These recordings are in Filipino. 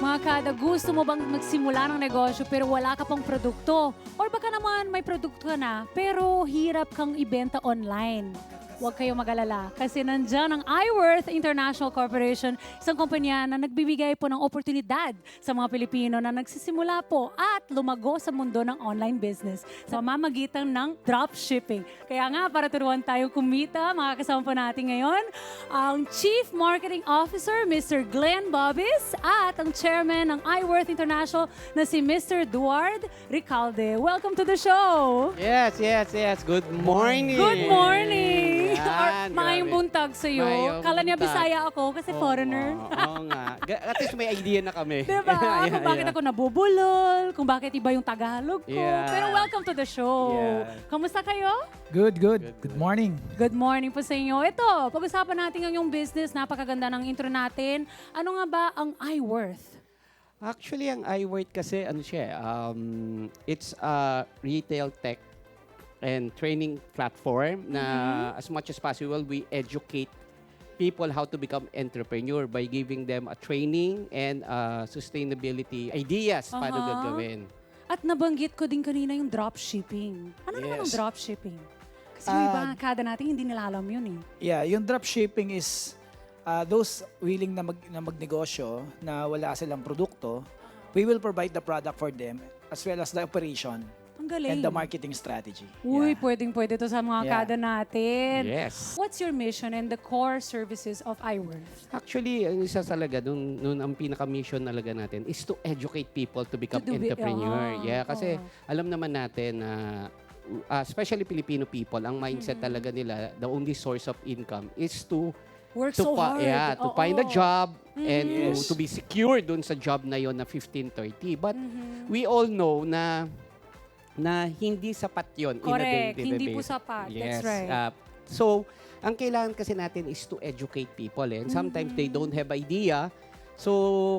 Mga kada, gusto mo bang magsimula ng negosyo pero wala ka pang produkto? Or baka naman may produkto ka na pero hirap kang ibenta online? Huwag kayong mag-alala kasi nandyan ang iWorth International Corporation, isang kumpanya na nagbibigay po ng oportunidad sa mga Pilipino na nagsisimula po at lumago sa mundo ng online business sa mamagitan ng dropshipping. Kaya nga, para turuan tayo kumita, makakasama po natin ngayon ang Chief Marketing Officer, Mr. Glenn Bobis, at ang Chairman ng iWorth International na si Mr. Duard Ricalde. Welcome to the show! Yes. Good morning. Good morning! Yan, Mayong grabe. buntag sa'yo. Mayong Kala niya buntag. Bisaya ako kasi foreigner. Oo nga. At least may idea na kami. Diba? Kung bakit ako nabubulol, kung bakit iba yung Tagalog ko. Yeah. Pero welcome to the show. Yeah. Kamusta kayo? Good. Good morning. Good morning po sa inyo. Ito, pag-usapan natin ang yung business. Napakaganda ng intro natin. Ano nga ba ang iWorth? Actually, ang iWorth kasi, it's a retail tech and training platform na as much as possible, we educate people how to become entrepreneur by giving them a training and sustainability ideas paano gagawin. At nabanggit ko din kanina yung dropshipping. Ano naman ang Yes. dropshipping? Kasi yung iba kada natin hindi nila alam yun eh. Yeah, yung dropshipping is those willing na magnegosyo na wala silang produkto, we will provide the product for them as well as the operation Ang galing. and the marketing strategy. Uy, Yeah. pwedeng-pwede to sa mga Yeah. kada natin. Yes. What's your mission and the core services of iWorth? Actually, ang isa talaga, nun ang pinaka-mission talaga natin is to educate people to become To do it, entrepreneur. Yeah, kasi oo. alam naman natin na especially Filipino people, ang mindset talaga nila, the only source of income is to Work so hard. to Oo. find a job and Yes. to be secure dun sa job na yon na 15-30. But we all know na hindi sapat yon in a Correct. day-to-day Hindi po basis. sapat. Yes. That's right. So, ang kailangan kasi natin is to educate people. And sometimes they don't have idea. So,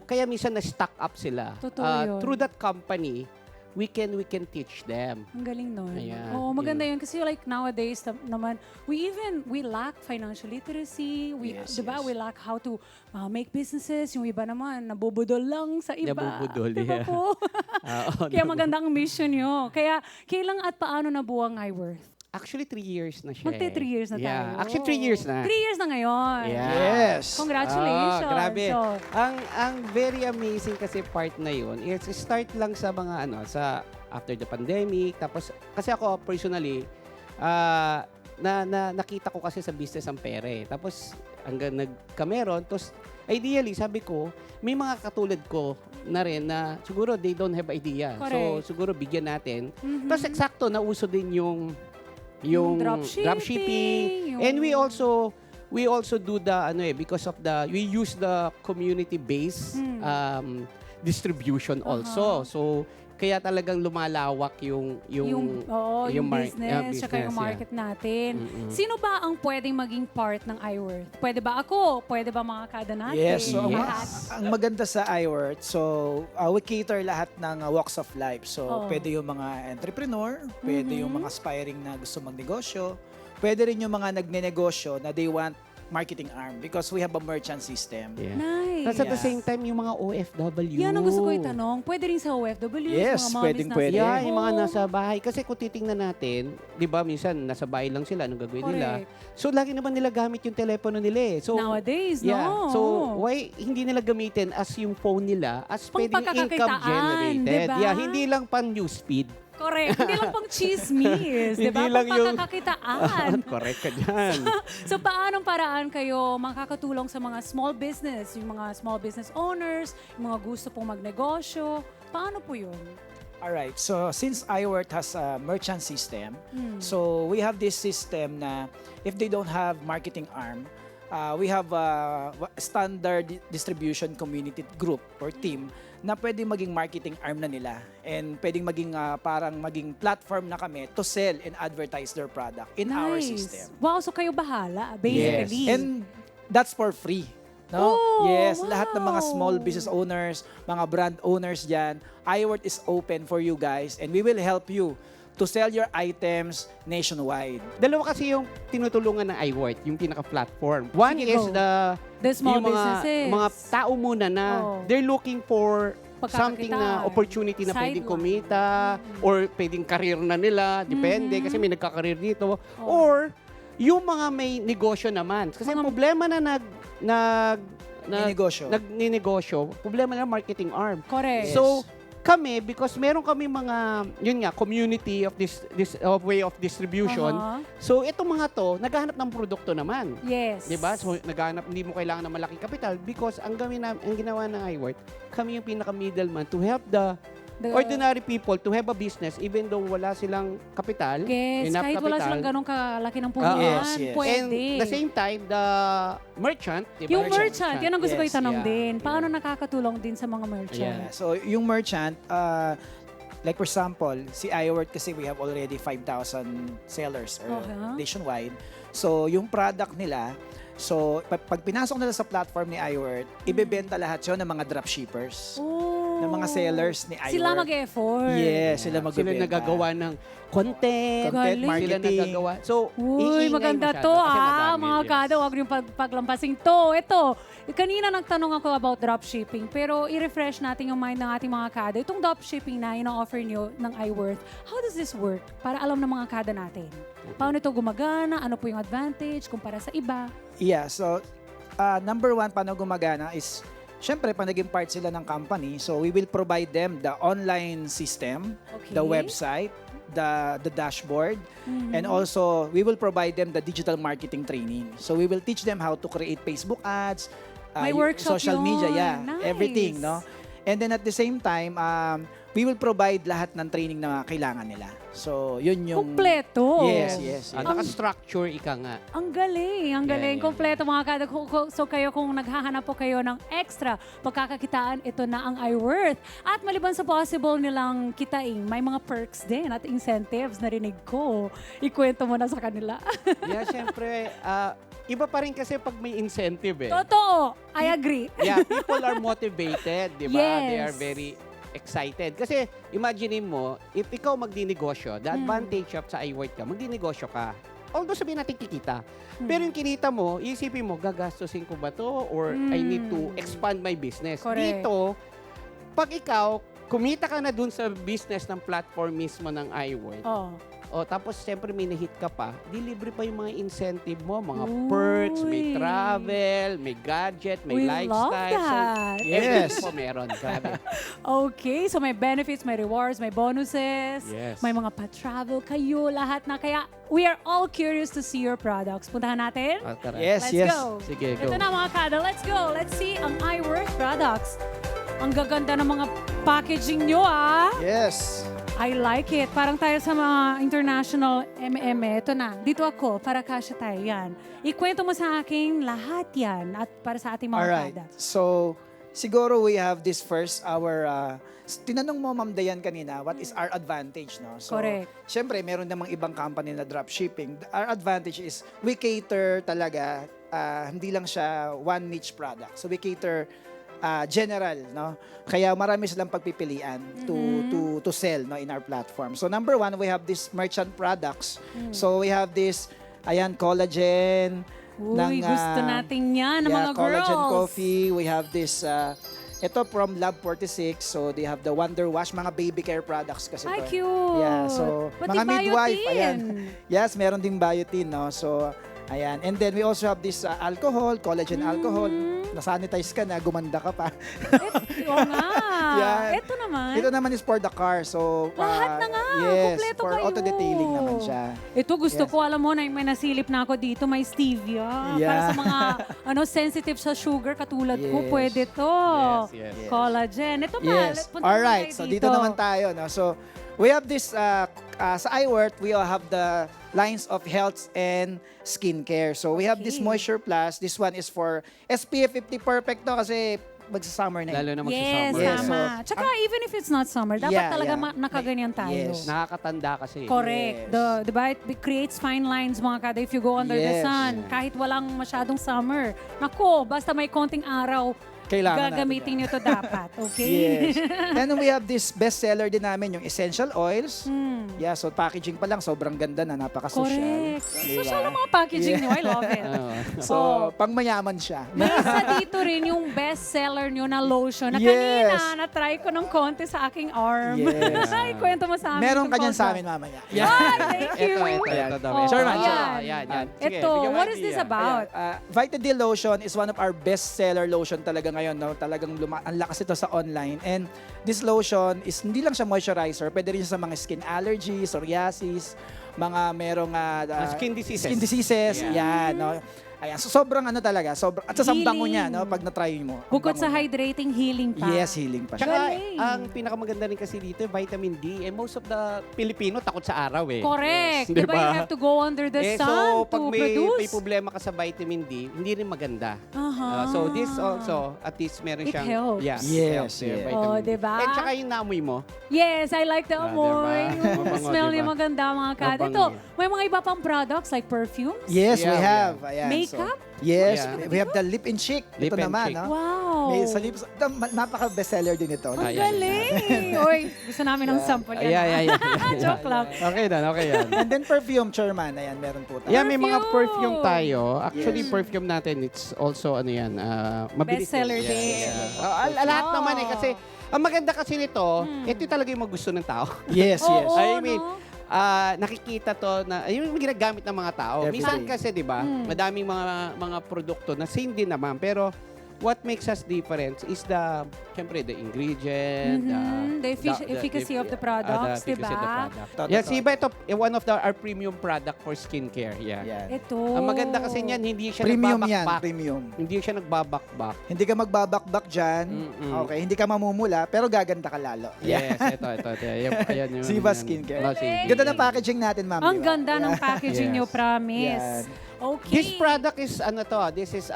kaya minsan na-stuck up sila. Totoo yun. Through that company, we can teach them. Ang galing nun. Ayan, Oo, maganda yun. Kasi like nowadays naman, we lack financial literacy. Yes, diba? yes. We lack how to make businesses. Yung iba naman, nabubudol lang sa iba. Nabubudol, diba yeah. po? Oo, Kaya maganda ang mission nyo. Kaya kailang at paano nabuo ang iWorth? Actually, 3 years na siya. Magte 3 years na tayo. Yeah. Actually, 3 years na. 3 years na ngayon. Yeah. Yes. Congratulations. Grabe. So, Ang very amazing kasi part na yun, is start lang sa mga sa after the pandemic. Tapos, kasi ako personally, nakita ko kasi sa business ang pere. Tapos, hanggang nagkameron. Tapos, ideally, sabi ko, may mga katulad ko na rin na siguro they don't have idea. Correct. So, siguro bigyan natin. mhm. Tapos, eksakto, nauso din yung Dropshipping, yung- And we also do the because of we use the community based distribution also. So kaya talagang lumalawak yung yung business, tsaka yung yeah. market natin. Mm-mm. Sino ba ang pwedeng maging part ng iWorth? Pwede ba ako? Pwede ba mga kada natin? Yes, so Lahat? ang maganda sa iWorth, so we cater lahat ng walks of life. So Oo. pwede yung mga entrepreneur, pwede yung mga aspiring na gusto magnegosyo, pwede rin yung mga nagnenegosyo na they want marketing arm because we have a merchant system. Yeah. Nice. Tapos at the Yeah. same time, yung mga OFW. Yan ang gusto ko itanong. Pwede rin sa OFW, Yes, mga mommies pwedeng na pwede. Yeah, yung mga home. nasa bahay. Kasi kung titingnan natin, di ba, minsan nasa bahay lang sila, anong gagawin nila? Correct. So, lagi naman nila gamit yung telepono nila eh. So, Nowadays, yeah. no? So, why hindi nila gamitin as yung phone nila as Pang pwedeng income pagkakakitaan, generated? diba? Yeah, hindi lang pang newsfeed. Correct. Hindi lang pang chismis, di ba? Hindi lang Pang yung- pagkakakitaan. Correct ka dyan. So, paanong paraan kayo makakatulong sa mga small business, yung mga small business owners, yung mga gusto pong magnegosyo? Paano po yun? Alright, so since iWorth has a merchant system, so we have this system na if they don't have marketing arm, we have a standard distribution community group or team na pwedeng maging marketing arm na nila and pwedeng maging parang maging platform na kami to sell and advertise their product in our system. Wow, so kayo bahala, basically. And that's for free. No? Oh, Yes, lahat ng mga wow. small business owners, mga brand owners dyan, iWorth is open for you guys and we will help you to sell your items nationwide. Dalawa kasi yung tinutulungan ng iWorth, yung pinaka-platform. One Sige, is go. The small yung businesses. mga tao muna na Oo. they're looking for something na Pagkakakitaan. opportunity na pwedeng Sideline. kumita or pwedeng career na nila, depende kasi may nagka-career dito. Oo. Or yung mga may negosyo naman. Kasi Mga- problema na Negosyo. nagninegosyo, problema na marketing arm. Correct. Yes. So, kami, because meron kami mga, yun nga, community of this way of distribution. Aha. So, itong mga to, naghahanap ng produkto naman. Yes. 'Di ba? So naghahanap, hindi mo kailangan ng malaking kapital because ang ginawa ng iWork, kami yung pinaka middleman to help the ordinary people to have a business even though wala silang kapital, Yes, enough kahit wala capital. silang ganong kalaki ng puhunan, Yes, yes. pwede. And the same time, the merchant, di ba? Yung merchant, yan ang gusto ko Yes, itanong yeah, din. Paano yeah. nakakatulong din sa mga merchant? Yeah. So, yung merchant, like for example, si iWork kasi we have already 5,000 sellers Okay. nationwide. So, yung product nila, so pag pinasok nila sa platform ni iWork, ibebenta lahat yun ng mga dropshippers, Oh. ng mga sellers ni iWork. Sila mag-effort. Yes, sila Sila magbebenta. nagagawa ng content, Content Galing. sila marketing. nagagawa. So, Uy, iingay maganda masyado to kasi madami, mga yes. kada. Huwag yung paglampasing to. Ito, kanina nagtanong ako about dropshipping, pero i-refresh natin yung mind ng ating mga kada. Itong dropshipping na ina-offer nyo ng iWorth, how does this work? Para alam ng mga kada natin. Paano ito gumagana? Ano po yung advantage kumpara sa iba? Yeah, so number one, paano gumagana is, syempre, pag naging part sila ng company, so we will provide them the online system, Okay. the website, the dashboard, Mhm. and also we will provide them the digital marketing training. So we will teach them how to create Facebook ads, May yung workshop social media, yun. yeah, Nice. everything, no? And then at the same time, we will provide lahat ng training na kailangan nila. So, yun yung... Kompleto. Yes, yes. Ah, naka-structure ika nga. Ang galing, ang Yeah, galing. yeah, Kompleto mga kada. So kayo kung naghahanap po kayo ng extra pagkakakitaan, ito na ang iWorth. At maliban sa possible nilang kitain, may mga perks din at incentives narinig ko. Ikwento mo na sa kanila. Yeah, syempre, iba pa rin kasi pag may incentive eh. Totoo, I agree. Yeah, people are motivated, di ba? Yes. They are very excited. Kasi imagine mo, if ikaw magdinegosyo, the advantage of sa iWork ka, magdinegosyo ka. Although sabihin natin kikita. Pero yung kinita mo, isipin mo, gagastusin ko ba to or I need to expand my business. Correct. Dito, pag ikaw, kumita ka na dun sa business ng platform mismo ng iWork, Oh. tapos siyempre may nahit ka pa, dilibre pa yung mga incentive mo, mga perks, may Uy. travel, may gadget, may We love lifestyle. that. So, everything Yes. po meron. Grabe. Okay, so may benefits, may rewards, may bonuses, Yes. may mga pa-travel kayo, lahat na. Kaya we are all curious to see your products. Puntahan natin? Tara. Yes, Let's yes. go. Sige, go. Ito na mga kada, let's go. Let's see ang iWorth products. Ang gaganda ng mga packaging nyo Yes. I like it. Parang tayo sa mga international Ito na, dito ako, para kasya tayo. Yan. Ikwento mo sa akin lahat yan at para sa ating mga Alright. kada. So, siguro we have this first, tinanong mo, Ma'am Dayan, kanina, what is our advantage, no? So, Correct. syempre, meron namang ibang company na dropshipping. Our advantage is we cater talaga, hindi lang siya one niche product. So, we cater general, no? Kaya marami silang pagpipilian to sell, no, in our platform. So, number one, we have this merchant products. So, we have this, collagen. Uy, gusto natin yan ng mga collagen girls. coffee. We have this, ito from Lab 46. So, they have the Wonder Wash, mga baby care products kasi Ay, to. cute. Yeah, so, Pati mga midwife, biotin. ayan. Yes, meron ding biotin, no? So, ayan. And then, we also have this alcohol, collagen alcohol. Nasanitize ka na, gumanda ka pa. Oo nga. Yan. Ito naman. Ito naman is for the car. So, Lahat na nga. Yes, Kompleto for kayo. auto-detailing naman siya. Ito gusto Yes. ko, alam mo, na may nasilip na ako dito, may stevia. Yeah. Para sa mga sensitive sa sugar katulad ko, Yes. pwede to. Yes, yes. Collagen. Ito pa, Yes. punta All naman right. tayo So dito naman tayo, no. So we have this sa iWorth, we all have the lines of health and skincare. So we have this Okay. Moisture Plus. This one is for SPF 50 perfect to kasi magsa-summer na. Lalo na Yes, magsasummer. Yes, tama. so, Tsaka even if it's not summer, dapat Yeah, talaga yeah. nakaganyan tayo. Yes. Nakakatanda kasi. Correct. Yes. Diba? It creates fine lines mga kada if you go under the Yes. sun. Kahit walang masyadong summer. Nako, basta may konting araw, Kailangan gagamitin nyo to dapat. Okay? Yes. And we have this bestseller din namin, yung essential oils. Yeah, so packaging pa lang, sobrang ganda na, napaka-social. Correct. Diba? Social ang mga packaging nyo. I love it. Oo. So, pang mayaman siya. May isa dito rin yung best-seller nyo na lotion na Yes. kanina na-try ko ng konti sa aking arm. Yes. Ay, kwento mo sa amin. Meron tungkol kanyan sa doon. amin mamaya. Ay, thank you. Ito daw. Oh, Sure, man. ayan. Yan. Sige, Ito, bigyan mo what is this idea. about? Vitadil lotion is one of our best-seller lotion talaga ngayon. No? Talagang ang lakas ito sa online. And this lotion is hindi lang siya moisturizer, pwede rin siya sa mga skin allergies, psoriasis, mga merong Skin diseases. Skin diseases, Yeah. yan. No? Ayan, so sobrang ano talaga, sobrang, at sa sambango niya, Healing. no, pag na-try mo. ang Bukod bango sa niya. hydrating, healing pa. Yes, healing pa siya. Tsaka, Galing. ang pinakamaganda rin kasi dito, vitamin D. And most of the Pilipino takot sa araw eh. Correct. Yes. Diba? Diba? You have to go under the So, sun pag to may produce. problema ka sa vitamin D, hindi rin maganda. Aha. So, this also, at least meron It siyang... helps. Yeah, Yes, helps yung yes. vitamin Oh, D. diba? And tsaka yung naamoy mo. Yes, I like the Ah, amoy. diba? Yung Mabango, smell niya diba? maganda mga kad. Mabango Ito, yan. may mga iba pang products like perfumes. Yes, we Yeah, have. Ayan, Makeup? yes, Yeah. we have the lip and cheek. Lip Ito and naman, cheek. no? Wow. May sa lips, napaka-bestseller din ito. Ang Ayan. galing. Oy, gusto namin ng sample yan. Yeah. Joke lang. Okay yan. And then perfume, Chairman. Ayan, meron po tayo. Yeah, may mga Perfume. perfume tayo. Actually, Yes. perfume natin, it's also, ano yan, mabilis. Bestseller Yeah, din. yeah. Lahat Oh. naman eh, kasi ang maganda kasi nito, ito talaga yung magusto ng tao. Yes, yes. Oo, I mean, no? nakikita to na yung ginagamit ng mga tao. Everyday. Minsan kasi 'di ba, madaming mga produkto na same din naman pero what makes us different is syempre the ingredient, The efficacy of the products, the efficacy of the diba? product. Yeah, si iba ito, one of our premium product for skincare. Yeah. Yan. Ito. Ang maganda kasi niyan, hindi siya Premium yan, nagbabakbak. premium. Hindi siya nagbabakbak. Hindi ka magbabakbak dyan. Okay, hindi ka mamumula, pero gaganda ka lalo. Yes, ito. Ayan yung... Siva Skincare. Oh, sige. Ganda ng packaging natin, ma'am. Ang di ba? ganda ng packaging Yes. nyo, promise. Yan. Okay. This product is this is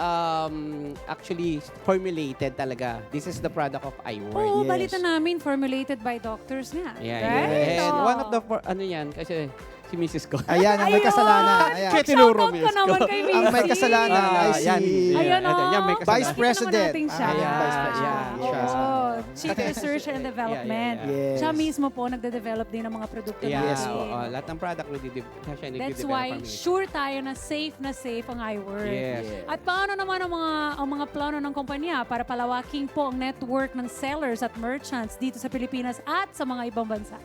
actually formulated talaga. This is the product of iWord. Oo, Yes. balita namin, formulated by doctors nga. Yeah, Right? yeah. And Oo. one of the ano yan kasi si Mrs. ko. Ayan, ang may Ayun! kasalanan. Ayan. Kaya tinuro Shoutout mo ka yun. naman kay Missy. Ang may kasalanan ay si... yan. Ayan, Yan, oh. yan, may kasalanan. Vice President. Nakita naman natin siya. Ayan, Yeah, Vice President. yeah, Siya. Oo. Chief Research and Development. Yeah, yeah. Siya mismo po nagde-develop din ng mga produkto Yeah, Yes, natin. po. lahat ng product siya That's nagde-develop why kami. sure tayo na safe ang iWord. Yes. At paano naman ang mga plano ng kumpanya para palawaking po ang network ng sellers at merchants dito sa Pilipinas at sa mga ibang bansa?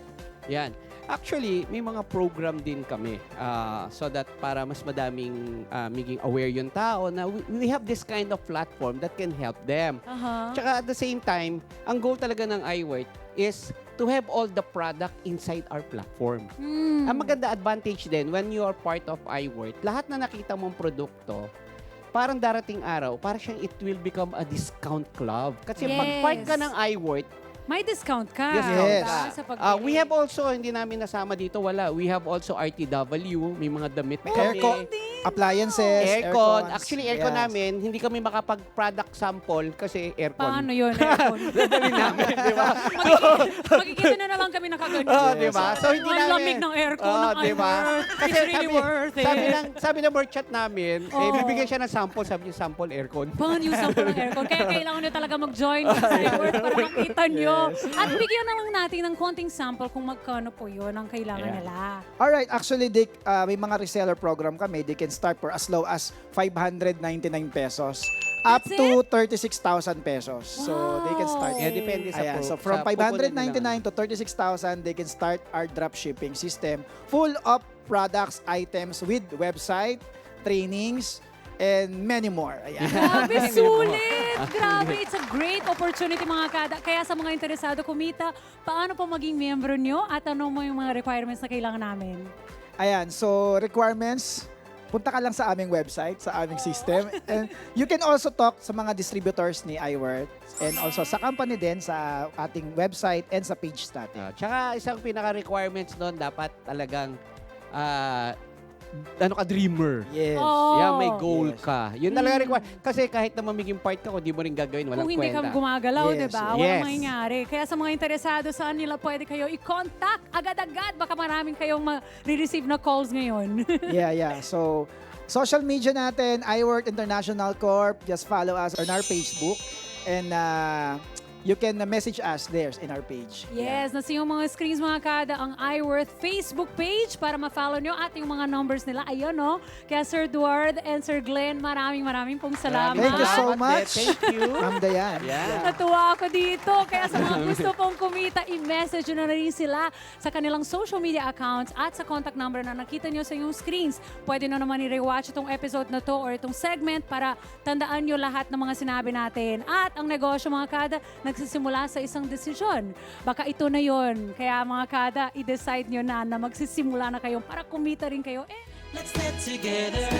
Yan. Actually, may mga program din kami so that para mas madaming maging aware yung tao na we have this kind of platform that can help them. Aha. Tsaka at the same time, ang goal talaga ng iWord is to have all the product inside our platform. Ang maganda advantage din when you are part of iWord, lahat na nakita mong produkto, parang darating araw, parang siyang it will become a discount club. Kasi pag Yes. part ka ng iWord, May discount ka. Discount Yes. Diba? Sa pagbili. we have also, hindi namin nasama dito, wala. We have also RTW, may mga damit Aircon. kami. Appliances, Aircon. aircons. Actually, aircon Yes. namin, hindi kami makapag-product sample kasi aircon. Paano yun? Aircon? Dadalhin namin, di ba? Magkikita na lang kami nakaganyan. Oh, di ba? So, hindi Ang namin... lamig ng aircon Oh, ng di ba? iWord. It's really worth it. Sabi ng merchant namin, Oh. bibigyan siya ng sample, sabi niya, sample aircon. Paano yung sample ng aircon? Kaya kailangan nyo talaga mag-join sa iWord para makita nyo. At bigyan na lang natin ng konting sample kung magkano po yun ang kailangan Yeah. nila. Alright, actually, may mga reseller program kami. They can start for as low as 599 pesos up That's to 36,000 pesos. So, they can start. Wow. Yeah, depende sa Ayan, so sa from pupunan 599 to 36,000, they can start our drop shipping system full of products, items with website, trainings, and many more. Ayan. Grabe, sulit! Grabe, it's a great opportunity mga kada. Kaya sa mga interesado kumita, paano po maging miyembro nyo at ano mo yung mga requirements na kailangan namin? Ayan, so requirements, punta ka lang sa aming website, sa aming system. And you can also talk sa mga distributors ni iWord and also sa company din, sa ating website and sa page natin. Tsaka isang pinaka-requirements doon, dapat talagang dreamer. Yes. Oh. Yeah, may goal Yes. ka. Yun talaga require. Kasi kahit na mamiging part ka, kung di mo rin gagawin, walang Kung hindi kwenta. ka gumagalaw, Yes, di ba? yes. Walang mangyayari. Kaya sa mga interesado, saan nila pwede kayo i-contact agad-agad? Baka maraming kayong ma-receive na calls ngayon. Yeah. So, social media natin, iWord International Corp. Just follow us on our Facebook. And you can message us there in our page. Yes, nasa yung mga screens mga kada, ang iWorth Facebook page para ma-follow nyo at yung mga numbers nila. Ayun, no? Kaya Sir Duard and Sir Glenn, maraming pong salamat. Thank you so Salamat much. din. Thank you. Ma'am Dayan. Yeah. Natuwa ako dito. Kaya sa mga gusto pong kumita, i-message nyo na rin sila sa kanilang social media accounts at sa contact number na nakita nyo sa inyong screens. Pwede na naman i-rewatch itong episode na to or itong segment para tandaan nyo lahat ng mga sinabi natin. At ang negosyo mga kada, nagsisimula sa isang desisyon. Baka ito na yon. Kaya mga kada, i-decide nyo na magsisimula na kayo para kumita rin kayo. Let's get together.